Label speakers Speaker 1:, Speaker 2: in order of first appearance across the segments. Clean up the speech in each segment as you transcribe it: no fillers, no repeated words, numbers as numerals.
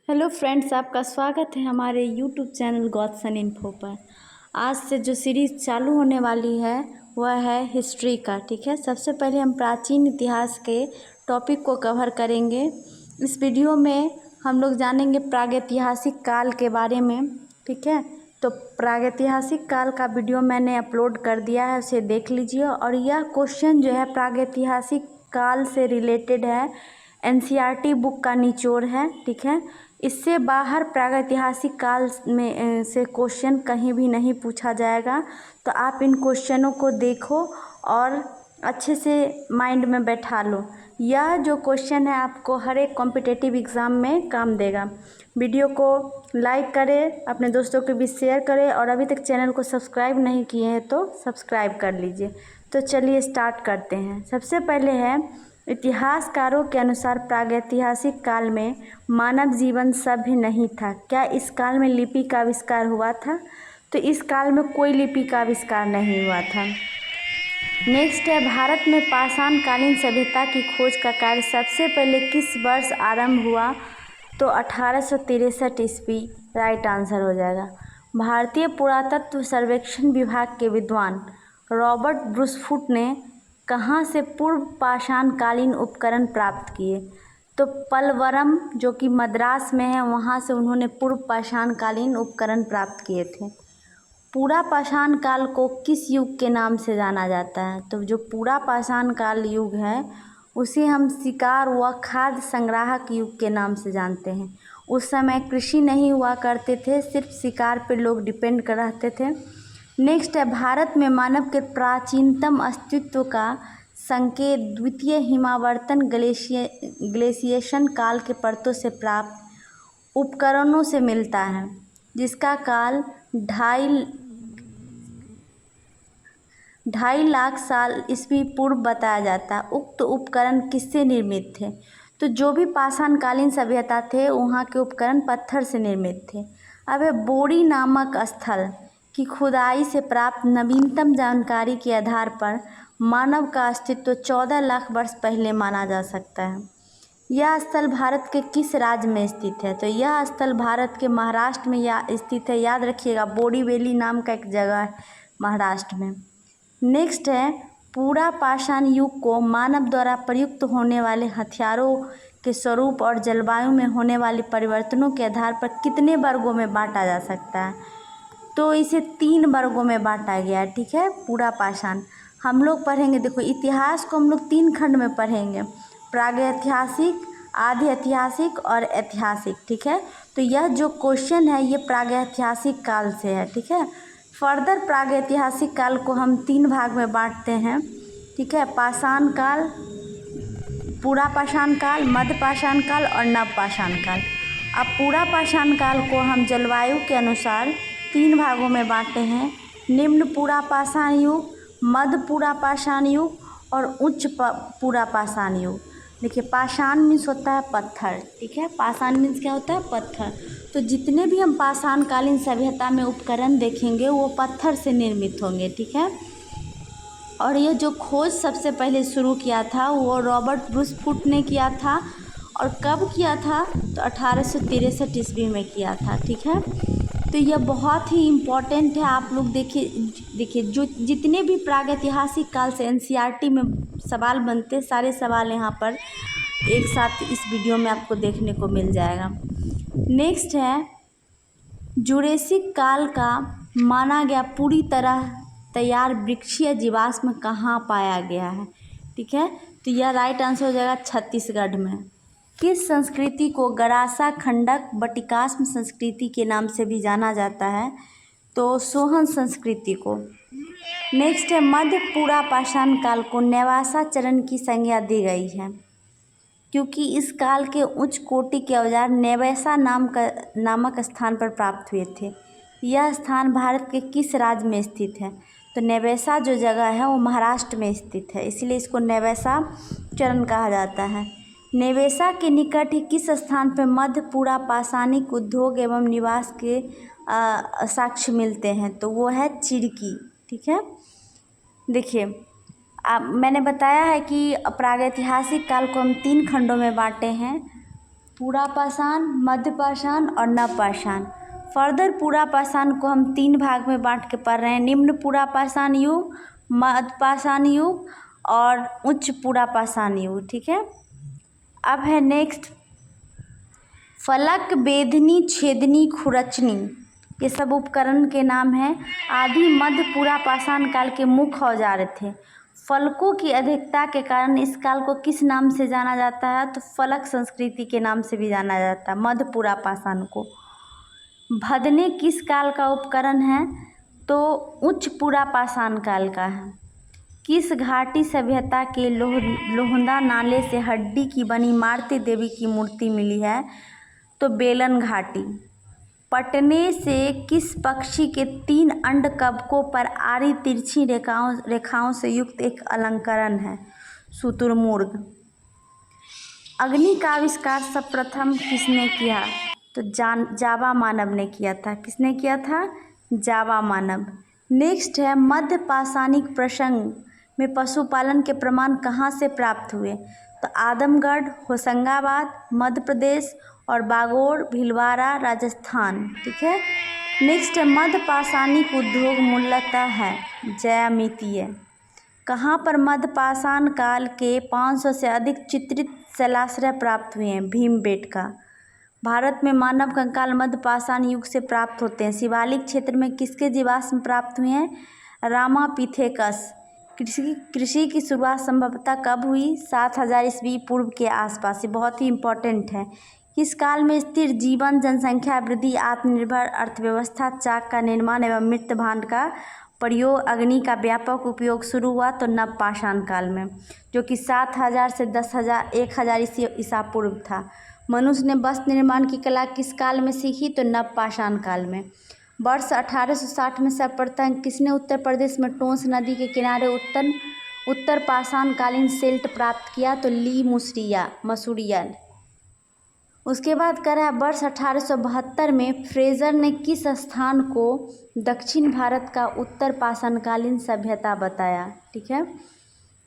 Speaker 1: Hello friends, आपका स्वागत है हमारे यूट्यूब चैनल गॉडसन इन्फो पर। आज से जो सीरीज़ चालू होने वाली है वह है हिस्ट्री का। ठीक है, सबसे पहले हम प्राचीन इतिहास के टॉपिक को कवर करेंगे। इस वीडियो में हम लोग जानेंगे प्रागैतिहासिक काल के बारे में। ठीक है, तो प्रागैतिहासिक काल का वीडियो मैंने अपलोड कर दिया है, उसे देख लीजिए। और यह क्वेश्चन जो है प्रागैतिहासिक काल से रिलेटेड है, एनसीईआरटी बुक का निचोड़ है। ठीक है, इससे बाहर प्रागैतिहासिक काल में से क्वेश्चन कहीं भी नहीं पूछा जाएगा। तो आप इन क्वेश्चनों को देखो और अच्छे से माइंड में बैठा लो। यह जो क्वेश्चन है आपको हर एक कॉम्पिटिटिव एग्ज़ाम में काम देगा। वीडियो को लाइक करें, अपने दोस्तों के बीच शेयर करें, और अभी तक चैनल को सब्सक्राइब नहीं किए हैं तो सब्सक्राइब कर लीजिए। तो चलिए स्टार्ट करते हैं। सबसे पहले है, इतिहासकारों के अनुसार प्रागैतिहासिक काल में मानव जीवन सभ्य नहीं था। क्या इस काल में लिपि का आविष्कार हुआ था? तो इस काल में कोई लिपि का आविष्कार नहीं हुआ था। नेक्स्ट है, भारत में पाषाण कालीन सभ्यता की खोज का कार्य सबसे पहले किस वर्ष आरंभ हुआ? तो 1863 ईस्वी राइट आंसर हो जाएगा। भारतीय पुरातत्व सर्वेक्षण विभाग के विद्वान रॉबर्ट ब्रूसफुट ने कहाँ से पूर्व पाषाण कालीन उपकरण प्राप्त किए? तो पलवरम जो कि मद्रास में है, वहाँ से उन्होंने पूर्व पाषाण कालीन उपकरण प्राप्त किए थे। पूरा पाषाण काल को किस युग के नाम से जाना जाता है? तो जो पूरा पाषाण काल युग है उसे हम शिकार व खाद्य संग्राहक युग के नाम से जानते हैं। उस समय कृषि नहीं हुआ करते थे, सिर्फ शिकार पे लोग डिपेंड कर रहते थे। नेक्स्ट है, भारत में मानव के प्राचीनतम अस्तित्व का संकेत द्वितीय हिमावर्तन ग्लेशिएशन काल के परतों से प्राप्त उपकरणों से मिलता है, जिसका काल 2.5 लाख साल ईस्वी पूर्व बताया जाता है। उक्त उपकरण किससे निर्मित थे? तो जो भी पाषाण कालीन सभ्यता थे वहाँ के उपकरण पत्थर से निर्मित थे। अब है, बोरी नामक स्थल की खुदाई से प्राप्त नवीनतम जानकारी के आधार पर मानव का अस्तित्व 14 लाख वर्ष पहले माना जा सकता है। यह स्थल भारत के किस राज्य में स्थित है? तो यह स्थल भारत के महाराष्ट्र में स्थित है। याद रखिएगा, बोरीवली नाम का एक जगह है महाराष्ट्र में। नेक्स्ट है, पूरा पाषाण युग को मानव द्वारा प्रयुक्त होने वाले हथियारों के स्वरूप और जलवायु में होने वाले परिवर्तनों के आधार पर कितने वर्गों में बांटा जा सकता है? तो इसे 3 वर्गों में बांटा गया है। ठीक है, पूरा पाषाण हम लोग पढ़ेंगे। देखो, इतिहास को हम लोग 3 खंड में पढ़ेंगे, प्रागैतिहासिक, आधि ऐतिहासिक और ऐतिहासिक। ठीक है, तो यह जो क्वेश्चन है ये प्रागैतिहासिक काल से है। ठीक है, फर्दर प्रागैतिहासिक काल को हम 3 भाग में बांटते हैं। ठीक है, पाषाण काल, पूरा पाषाण काल, मध्य पाषाण काल और नव पाषाण काल। अब पूरा पाषाण काल को हम जलवायु के अनुसार 3 भागों में बांटे हैं, निम्न पूरा पाषाण युग, मध्य पूरा पाषाण युग और उच्च पूरा पाषाण युग। देखिए, पाषाण मीन्स होता है पत्थर। ठीक है, पाषाण मीन्स क्या होता है? पत्थर। तो जितने भी हम पाषाण कालीन सभ्यता में उपकरण देखेंगे वो पत्थर से निर्मित होंगे। ठीक है, और ये जो खोज सबसे पहले शुरू किया था वो रॉबर्ट ब्रूसफुट ने किया था। और कब किया था? तो 1863 ईस्वी में किया था। ठीक है, तो यह बहुत ही इम्पोर्टेंट है। आप लोग देखिए जो जितने भी प्रागैतिहासिक काल से एनसीईआरटी में सवाल बनते, सारे सवाल यहाँ पर एक साथ इस वीडियो में आपको देखने को मिल जाएगा। नेक्स्ट है, जुरेसिक काल का माना गया पूरी तरह तैयार वृक्षीय जीवाश्म कहाँ पाया गया है? ठीक है, तो यह राइट आंसर हो जाएगा छत्तीसगढ़ में। किस संस्कृति को गरासा खंडक बटिकास्म संस्कृति के नाम से भी जाना जाता है? तो सोहन संस्कृति को। नेक्स्ट है, मध्य पूरा पाषाण काल को नेवासा चरण की संज्ञा दी गई है क्योंकि इस काल के उच्च कोटि के औजार नेवैसा नामक स्थान पर प्राप्त हुए थे। यह स्थान भारत के किस राज्य में स्थित है? तो नेवैसा जो जगह है वो महाराष्ट्र में स्थित है, इसलिए इसको नेवैसा चरण कहा जाता है। नेवैसा के निकट ही किस स्थान पर मध्य पूरा पाषाणिक उद्योग एवं निवास के साक्ष्य मिलते हैं? तो वो है चिरकी। ठीक है, देखिए मैंने बताया है कि प्रागैतिहासिक काल को हम 3 खंडों में बांटे हैं, पूरा पाषाण, मध्य पाषाण और नव पाषाण। फर्दर पूरा पाषाण को हम 3 भाग में बांट के पढ़ रहे हैं, निम्न पूरा पाषाण युग, मध्य पाषाण युग और उच्च पूरा पाषाण युग। ठीक है, अब है नेक्स्ट फलक, बेधनी, छेदनी, खुरचनी। ये सब उपकरण के नाम हैं। आदि मध्य पूरा पाषाण काल के मुख्य औजार थे। फलकों की अधिकता के कारण इस काल को किस नाम से जाना जाता है? तो फलक संस्कृति के नाम से भी जाना जाता है मध्य पूरा पाषाण को। भदने किस काल का उपकरण है? तो उच्च पूरा पाषाण काल का है। किस घाटी सभ्यता के लोहंदा नाले से हड्डी की बनी मारुति देवी की मूर्ति मिली है? तो बेलन घाटी। पटने से किस पक्षी के 3 अंड कवकों पर आड़ी तिरछी रेखाओं से युक्त एक अलंकरण है? शुतुरमुर्ग। अग्नि का आविष्कार सर्वप्रथम किसने किया? तो जावा मानव ने किया था। किसने किया था? जावा मानव। नेक्स्ट है मध्य पाषाणिक प्रसंग में पशुपालन के प्रमाण कहाँ से प्राप्त हुए? तो आदमगढ़, होशंगाबाद, मध्य प्रदेश और बागोर, भीलवाड़ा, राजस्थान। ठीक है, नेक्स्ट है मध्य पाषाणिक उद्योग मूलतः है ज्यामितीय। कहाँ पर मध्य पाषाण काल के 500 से अधिक चित्रित शैलाश्रय प्राप्त हुए हैं? भीमबेटका। भारत में मानव कंकाल मध्य पाषाण युग से प्राप्त होते हैं। शिवालिक क्षेत्र में किसके जीवाश्म प्राप्त हुए हैं? रामापिथेकस। कृषि की शुरुआत संभवतः कब हुई? 7000 ईस्वी पूर्व के आसपास। ये बहुत ही इम्पोर्टेंट है। किस काल में स्थिर जीवन, जनसंख्या वृद्धि, आत्मनिर्भर अर्थव्यवस्था, चाक का निर्माण एवं मृत भांड का प्रयोग, अग्नि का व्यापक उपयोग शुरू हुआ? तो नव पाषाण काल में, जो कि 7000 से 10,000 ईसा पूर्व था। मनुष्य ने वस्त्र निर्माण की कला किस काल में सीखी? तो नव पाषाण काल में। वर्ष 1860 में सर्वप्रथम किसने उत्तर प्रदेश में टोंस नदी के किनारे उत्तर पाषाण कालीन सिल्ट प्राप्त किया? तो ली मसूरिया। उसके बाद कह रहा है वर्ष 1872 में फ्रेजर ने किस स्थान को दक्षिण भारत का उत्तर पाषाणकालीन सभ्यता बताया? ठीक है,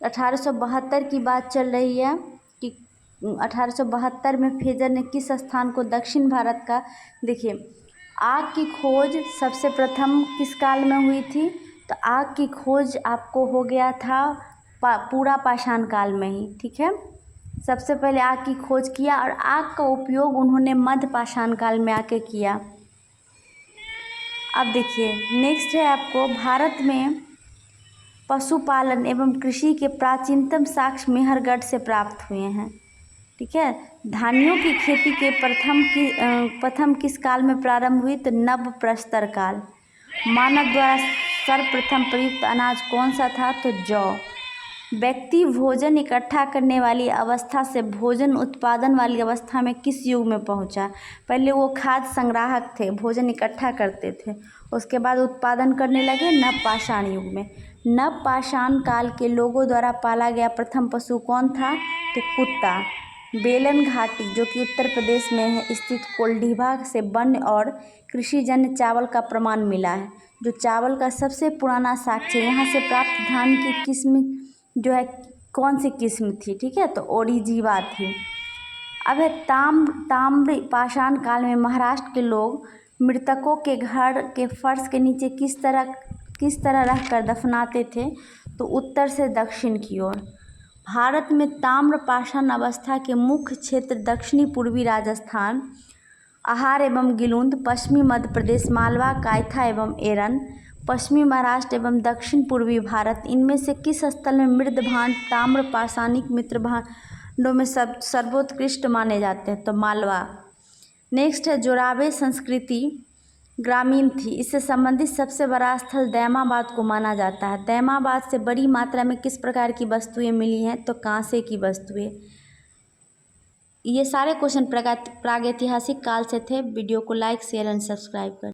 Speaker 1: 1872 की बात चल रही है कि 1872 में फ्रेजर ने किस स्थान को दक्षिण भारत का, देखिए आग की खोज सबसे प्रथम किस काल में हुई थी? तो आग की खोज आपको हो गया था पूरा पाषाण काल में ही। ठीक है, सबसे पहले आग की खोज किया और आग का उपयोग उन्होंने मध्य पाषाण काल में आके किया। अब देखिए नेक्स्ट है आपको भारत में पशुपालन एवं कृषि के प्राचीनतम साक्ष्य मेहरगढ़ से प्राप्त हुए हैं। ठीक है, धान्यों की खेती के प्रथम किस काल में प्रारंभ हुई? तो नव प्रस्तर काल। मानव द्वारा सर्वप्रथम प्रयुक्त अनाज कौन सा था? तो जौ। व्यक्ति भोजन इकट्ठा करने वाली अवस्था से भोजन उत्पादन वाली अवस्था में किस युग में पहुंचा? पहले वो खाद्य संग्राहक थे, भोजन इकट्ठा करते थे, उसके बाद उत्पादन करने लगे नव पाषाण युग में। नव पाषाण काल के लोगों द्वारा पाला गया प्रथम पशु कौन था? तो कुत्ता। बेलन घाटी जो कि उत्तर प्रदेश में है स्थित कोल्डिभा से वन्य और कृषिजन्य चावल का प्रमाण मिला है, जो चावल का सबसे पुराना साक्ष्य। यहाँ से प्राप्त धान की किस्म जो है कौन सी किस्म थी? ठीक है, तो ओरिजीवा थी। अब है ताम्र पाषाण काल में महाराष्ट्र के लोग मृतकों के घर के फर्श के नीचे किस तरह रखकर दफनाते थे? तो उत्तर से दक्षिण की ओर। भारत में ताम्र पाषाण अवस्था के मुख्य क्षेत्र दक्षिणी पूर्वी राजस्थान, आहार एवं गिलुंद, पश्चिमी मध्य प्रदेश, मालवा, कायथा एवं एरन, पश्चिमी महाराष्ट्र एवं दक्षिण पूर्वी भारत। इनमें से किस स्थल में मृद भांड ताम्र पाषाणिक मित्र भांडों में सर्वोत्कृष्ट माने जाते हैं? तो मालवा। नेक्स्ट है जोराबे संस्कृति ग्रामीण थी, इससे संबंधित सबसे बड़ा स्थल दैमाबाद को माना जाता है। दैमाबाद से बड़ी मात्रा में किस प्रकार की वस्तुएं मिली हैं? तो कांसे की वस्तुएं। ये सारे क्वेश्चन प्रागैतिहासिक काल से थे। वीडियो को लाइक, शेयर एंड सब्सक्राइब कर